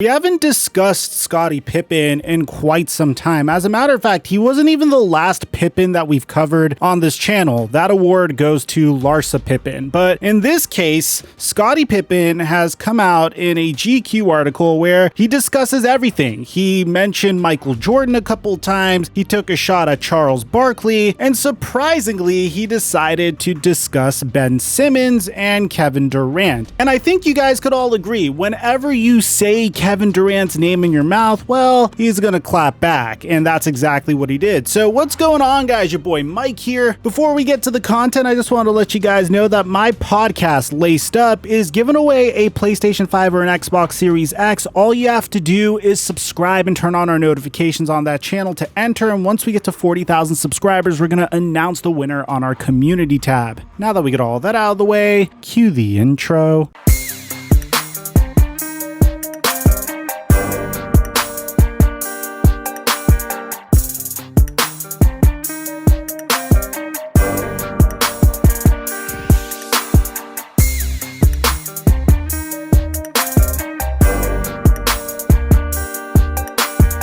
We haven't discussed Scottie Pippen in quite some time. As a matter of fact, he wasn't even the last Pippen that we've covered on this channel. That award goes to Larsa Pippen. But in this case, Scottie Pippen has come out in a GQ article where he discusses everything. He mentioned Michael Jordan a couple times, he took a shot at Charles Barkley, and surprisingly, he decided to discuss Ben Simmons and Kevin Durant. And I think you guys could all agree, whenever you say Kevin Durant's name in your mouth, well, he's gonna clap back, and that's exactly what he did. So what's going on, guys? Your boy Mike here. Before we get to the content, I just want to let you guys know that my podcast, Laced Up, is giving away a PlayStation 5 or an Xbox Series X. All you have to do is subscribe and turn on our notifications on that channel to enter, and once we get to 40,000 subscribers, we're gonna announce the winner on our community tab. Now that we get all that out of the way, cue the intro.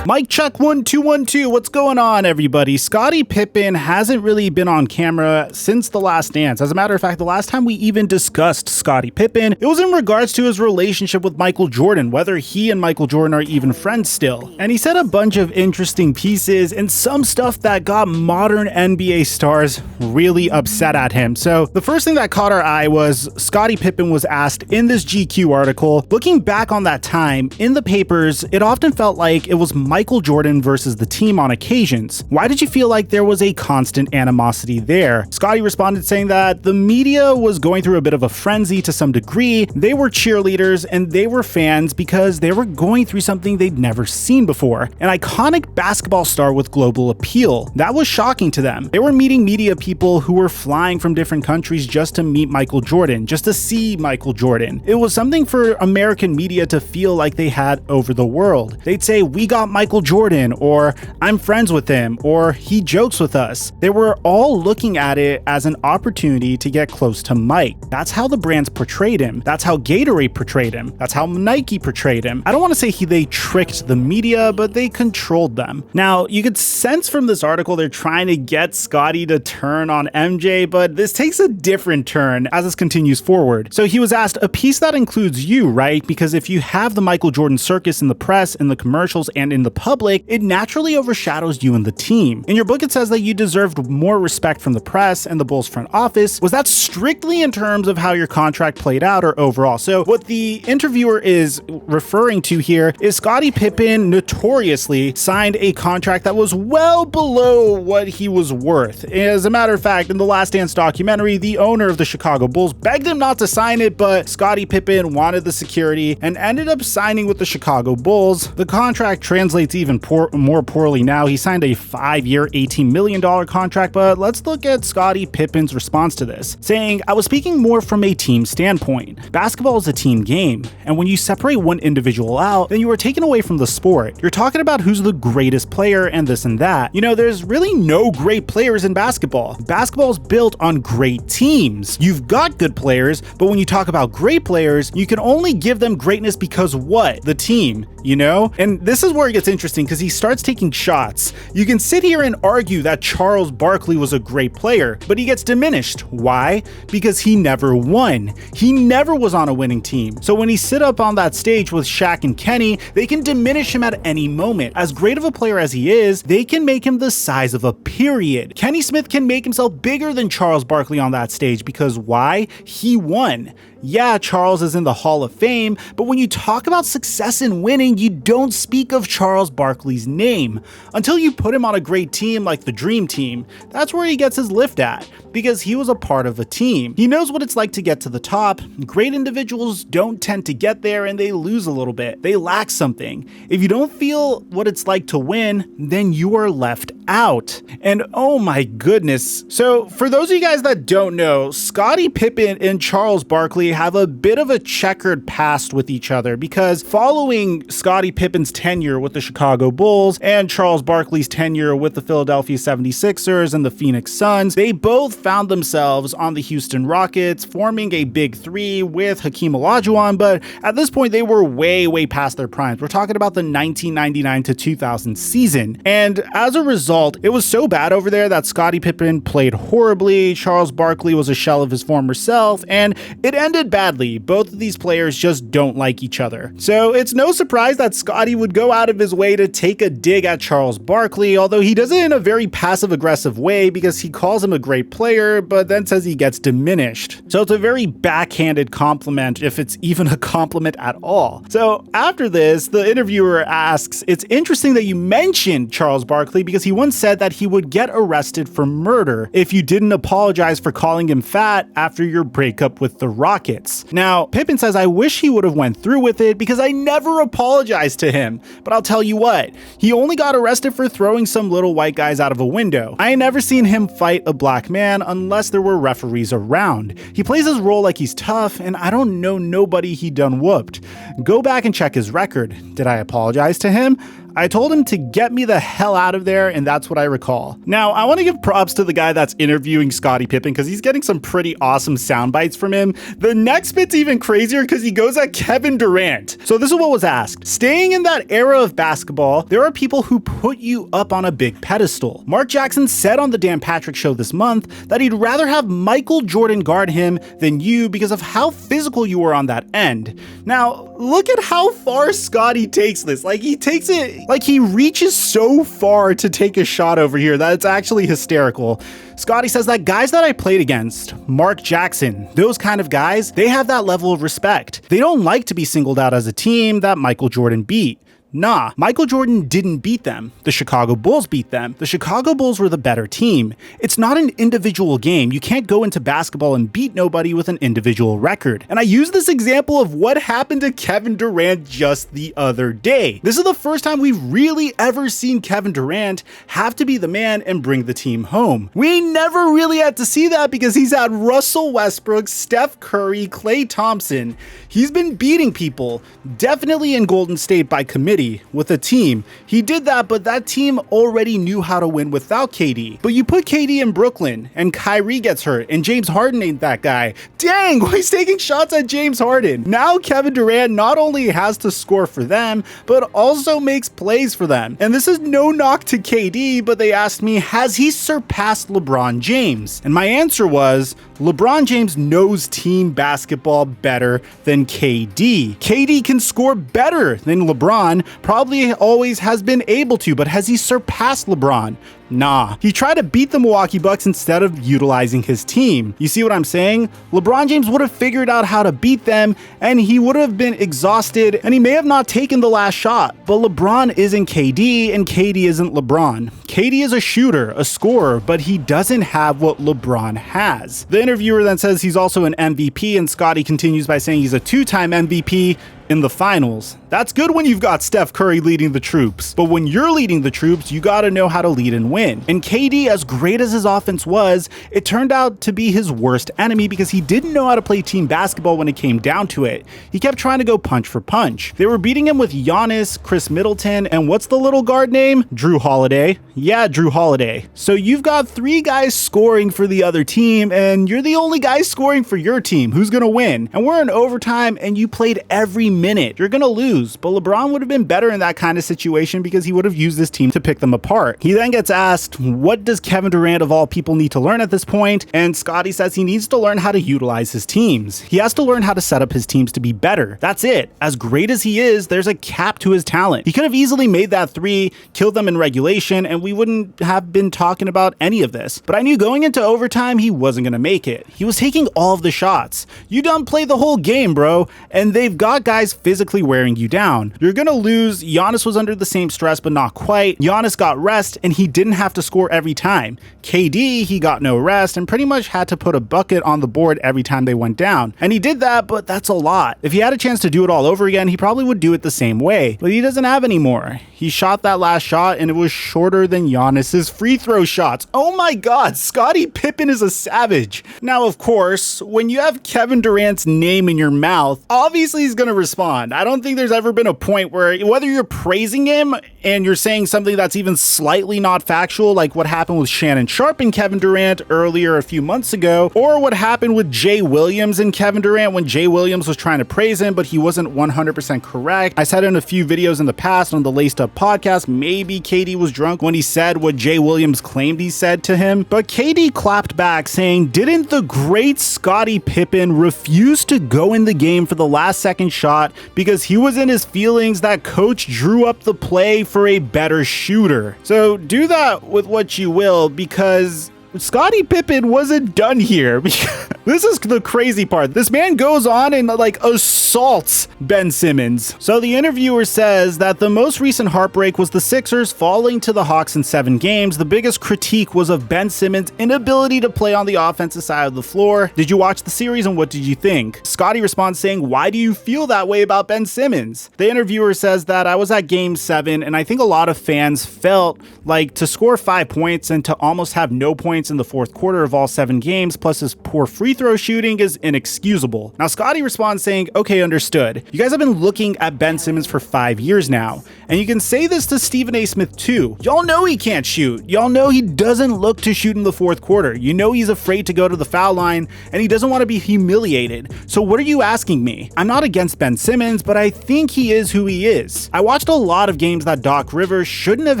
Mike check 1 2 1 2. What's going on, everybody? Scottie Pippen hasn't really been on camera since The Last Dance. As a matter of fact, the last time we even discussed Scottie Pippen, it was in regards to his relationship with Michael Jordan, whether he and Michael Jordan are even friends still. And he said a bunch of interesting pieces and some stuff that got modern NBA stars really upset at him. So the first thing that caught our eye was Scottie Pippen was asked in this GQ article, looking back on that time in the papers, it often felt like it was Michael Jordan versus the team on occasions. Why did you feel like there was a constant animosity there? Scottie responded saying that the media was going through a bit of a frenzy to some degree. They were cheerleaders and they were fans because they were going through something they'd never seen before. An iconic basketball star with global appeal. That was shocking to them. They were meeting media people who were flying from different countries just to meet Michael Jordan, just to see Michael Jordan. It was something for American media to feel like they had over the world. They'd say, "We got Michael Jordan," or "I'm friends with him," or "he jokes with us." They were all looking at it as an opportunity to get close to Mike. That's how the brands portrayed him. That's how Gatorade portrayed him. That's how Nike portrayed him. I don't want to say they tricked the media, but they controlled them. Now, you could sense from this article they're trying to get Scottie to turn on MJ, but this takes a different turn as this continues forward. So he was asked, a piece that includes you, right? Because if you have the Michael Jordan circus in the press, in the commercials, and in the public, it naturally overshadows you and the team. In your book, it says that you deserved more respect from the press and the Bulls front office. Was that strictly in terms of how your contract played out or overall? So what the interviewer is referring to here is Scottie Pippen notoriously signed a contract that was well below what he was worth. As a matter of fact, in the Last Dance documentary, the owner of the Chicago Bulls begged him not to sign it, but Scottie Pippen wanted the security and ended up signing with the Chicago Bulls. The contract translates even more poorly now. He signed a 5-year, $18 million contract, but let's look at Scottie Pippen's response to this, saying, "I was speaking more from a team standpoint. Basketball is a team game, and when you separate one individual out, then you are taken away from the sport. You're talking about who's the greatest player and this and that. You know, there's really no great players in basketball. Basketball is built on great teams. You've got good players, but when you talk about great players, you can only give them greatness because what? The team, you know?" And this is where it gets interesting because he starts taking shots. You can sit here and argue that Charles Barkley was a great player, but he gets diminished. Why? Because he never won. He never was on a winning team. So when he sit up on that stage with Shaq and Kenny, they can diminish him at any moment. As great of a player as he is, they can make him the size of a period. Kenny Smith can make himself bigger than Charles Barkley on that stage because why? He won. Yeah, Charles is in the Hall of Fame, but when you talk about success and winning, you don't speak of Charles Barkley's name. Until you put him on a great team like the Dream Team, that's where he gets his lift at, because he was a part of a team. He knows what it's like to get to the top. Great individuals don't tend to get there and they lose a little bit. They lack something. If you don't feel what it's like to win, then you are left out. And oh my goodness. So for those of you guys that don't know, Scottie Pippen and Charles Barkley have a bit of a checkered past with each other, because following Scottie Pippen's tenure with the Chicago Bulls and Charles Barkley's tenure with the Philadelphia 76ers and the Phoenix Suns, they both found themselves on the Houston Rockets, forming a big three with Hakeem Olajuwon, but at this point they were way past their primes. We're talking about the 1999 to 2000 season. And as a result, it was so bad over there that Scottie Pippen played horribly, Charles Barkley was a shell of his former self, and it ended badly. Both of these players just don't like each other. So it's no surprise that Scottie would go out of his way to take a dig at Charles Barkley, although he does it in a very passive-aggressive way because he calls him a great player, but then says he gets diminished. So it's a very backhanded compliment, if it's even a compliment at all. So after this, the interviewer asks, "It's interesting that you mentioned Charles Barkley because he once said that he would get arrested for murder if you didn't apologize for calling him fat after your breakup with the Rockets." Now, Pippen says, "I wish he would have went through with it because I never apologized to him. But I'll tell you what, he only got arrested for throwing some little white guys out of a window. I ain't never seen him fight a black man unless there were referees around. He plays his role like he's tough, and I don't know nobody he done whooped. Go back and check his record. Did I apologize to him? I told him to get me the hell out of there, and that's what I recall." Now, I want to give props to the guy that's interviewing Scottie Pippen because he's getting some pretty awesome sound bites from him. The next bit's even crazier because he goes at Kevin Durant. So this is what was asked. Staying in that era of basketball, there are people who put you up on a big pedestal. Mark Jackson said on the Dan Patrick Show this month that he'd rather have Michael Jordan guard him than you because of how physical you were on that end. Now, look at how far Scottie takes this. Like, he takes it, like he reaches so far to take a shot over here that it's actually hysterical. Scottie says that guys that I played against, Mark Jackson, those kind of guys, they have that level of respect. They don't like to be singled out as a team that Michael Jordan beat. Nah, Michael Jordan didn't beat them. The Chicago Bulls beat them. The Chicago Bulls were the better team. It's not an individual game. You can't go into basketball and beat nobody with an individual record. And I use this example of what happened to Kevin Durant just the other day. This is the first time we've really ever seen Kevin Durant have to be the man and bring the team home. We never really had to see that because he's had Russell Westbrook, Steph Curry, Klay Thompson. He's been beating people, definitely in Golden State by committee. With a team. He did that, but that team already knew how to win without KD. But you put KD in Brooklyn, and Kyrie gets hurt, and James Harden ain't that guy. Dang, he's taking shots at James Harden. Now Kevin Durant not only has to score for them, but also makes plays for them. And this is no knock to KD, but they asked me, has he surpassed LeBron James? And my answer was, LeBron James knows team basketball better than KD. KD can score better than LeBron, probably always has been able to, but has he surpassed LeBron? Nah. He tried to beat the Milwaukee Bucks instead of utilizing his team. You see what I'm saying? LeBron James would have figured out how to beat them, and he would have been exhausted, and he may have not taken the last shot. But LeBron isn't KD, and KD isn't LeBron. KD is a shooter, a scorer, but he doesn't have what LeBron has. The interviewer then says he's also an MVP, and Scottie continues by saying he's a two-time MVP in the finals. That's good when you've got Steph Curry leading the troops, but when you're leading the troops, you gotta know how to lead and win. And KD, as great as his offense was, it turned out to be his worst enemy because he didn't know how to play team basketball when it came down to it. He kept trying to go punch for punch. They were beating him with Giannis, Chris Middleton, and what's the little guard name? Drew Holiday. Yeah, Drew Holiday. So you've got three guys scoring for the other team, and you're the only guy scoring for your team. Who's gonna win? And we're in overtime, and you played every minute. You're gonna lose, but LeBron would have been better in that kind of situation because he would have used this team to pick them apart. He then gets asked, what does Kevin Durant of all people need to learn at this point? And Scottie says he needs to learn how to utilize his teams. He has to learn how to set up his teams to be better. That's it. As great as he is, there's a cap to his talent. He could have easily made that three, killed them in regulation, and we wouldn't have been talking about any of this. But I knew going into overtime, he wasn't gonna make it. He was taking all of the shots. You done played the whole game, bro, and they've got guys physically wearing you down. You're gonna lose. Giannis was under the same stress, but not quite. Giannis got rest, and he didn't have to score every time. KD, he got no rest and pretty much had to put a bucket on the board every time they went down. And he did that, but that's a lot. If he had a chance to do it all over again, he probably would do it the same way, but he doesn't have any more. He shot that last shot, and it was shorter than Giannis's free throw shots. Oh my God, Scottie Pippen is a savage. Now, of course, when you have Kevin Durant's name in your mouth, obviously he's gonna respond. I don't think there's ever been a point where whether you're praising him and you're saying something that's even slightly not factual, like what happened with Shannon Sharpe and Kevin Durant earlier a few months ago, or what happened with Jay Williams and Kevin Durant when Jay Williams was trying to praise him, but he wasn't 100% correct. I said in a few videos in the past on the Laced Up podcast, maybe KD was drunk when he said what Jay Williams claimed he said to him, but KD clapped back saying, didn't the great Scottie Pippen refuse to go in the game for the last second shot because he was in his feelings that coach drew up the play for a better shooter? So do that with what you will, because Scottie Pippen wasn't done here. This is the crazy part. This man goes on and like assaults Ben Simmons. So the interviewer says that the most recent heartbreak was the Sixers falling to the Hawks in 7 games. The biggest critique was of Ben Simmons' inability to play on the offensive side of the floor. Did you watch the series and what did you think? Scottie responds saying, why do you feel that way about Ben Simmons? The interviewer says that I was at game 7 and I think a lot of fans felt like to score 5 points and to almost have no points in the fourth quarter of all 7 games, plus his poor free throw shooting, is inexcusable. Now Scottie responds saying, okay, understood. You guys have been looking at Ben Simmons for 5 years now, and you can say this to Stephen A. Smith too. Y'all know he can't shoot. Y'all know he doesn't look to shoot in the fourth quarter. You know he's afraid to go to the foul line, and he doesn't want to be humiliated. So what are you asking me? I'm not against Ben Simmons, but I think he is who he is. I watched a lot of games that Doc Rivers shouldn't have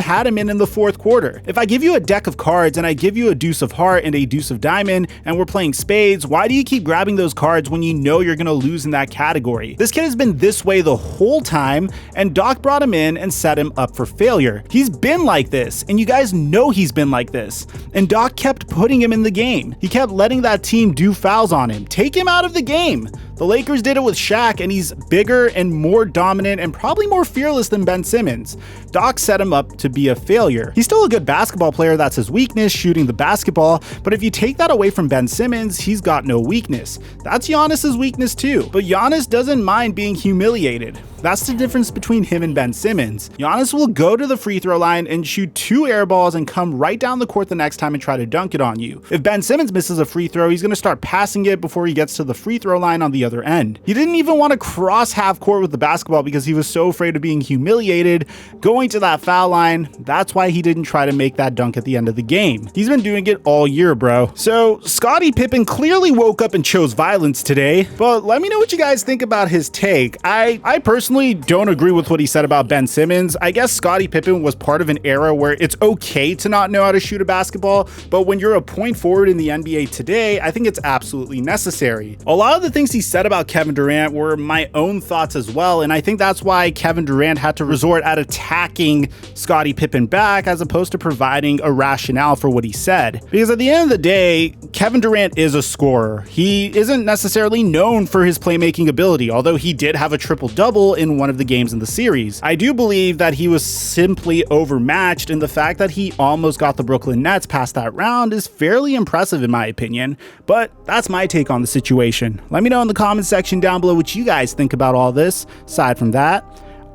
had him in the fourth quarter. If I give you a deck of cards and I give you a deuce of heart and a deuce of diamond and we're playing spades, why do you keep grabbing those cards when you know you're gonna lose in that category? This kid has been this way the whole time, and Doc brought him in and set him up for failure. He's been like this, and you guys know he's been like this, and Doc kept putting him in the game. He kept letting that team do fouls on him. Take him out of the game. The Lakers did it with Shaq, and he's bigger and more dominant and probably more fearless than Ben Simmons. Doc set him up to be a failure. He's still a good basketball player. That's his weakness, shooting the basketball. But if you take that away from Ben Simmons, he's got no weakness. That's Giannis's weakness too. But Giannis doesn't mind being humiliated. That's the difference between him and Ben Simmons. Giannis will go to the free throw line and shoot 2 air balls and come right down the court the next time and try to dunk it on you. If Ben Simmons misses a free throw, he's going to start passing it before he gets to the free throw line on the other end. He didn't even want to cross half court with the basketball because he was so afraid of being humiliated going to that foul line. That's why he didn't try to make that dunk at the end of the game. He's been doing it all year, bro. So Scottie Pippen clearly woke up and chose violence today, but let me know what you guys think about his take. I personally don't agree with what he said about Ben Simmons. I guess Scottie Pippen was part of an era where it's okay to not know how to shoot a basketball, but when you're a point forward in the NBA today, I think it's absolutely necessary. A lot of the things he said about Kevin Durant were my own thoughts as well, and I think that's why Kevin Durant had to resort at attacking Scottie Pippen back as opposed to providing a rationale for what he said. Because at the end of the day, Kevin Durant is a scorer. He isn't necessarily known for his playmaking ability, although he did have a triple-double in one of the games in the series. I do believe that he was simply overmatched, and the fact that he almost got the Brooklyn Nets past that round is fairly impressive in my opinion, but that's my take on the situation. Let me know in the comment section down below what you guys think about all this. Aside from that,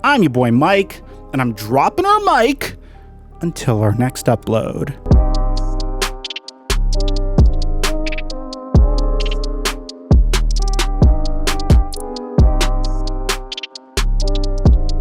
I'm your boy Mike, and I'm dropping our mic until our next upload.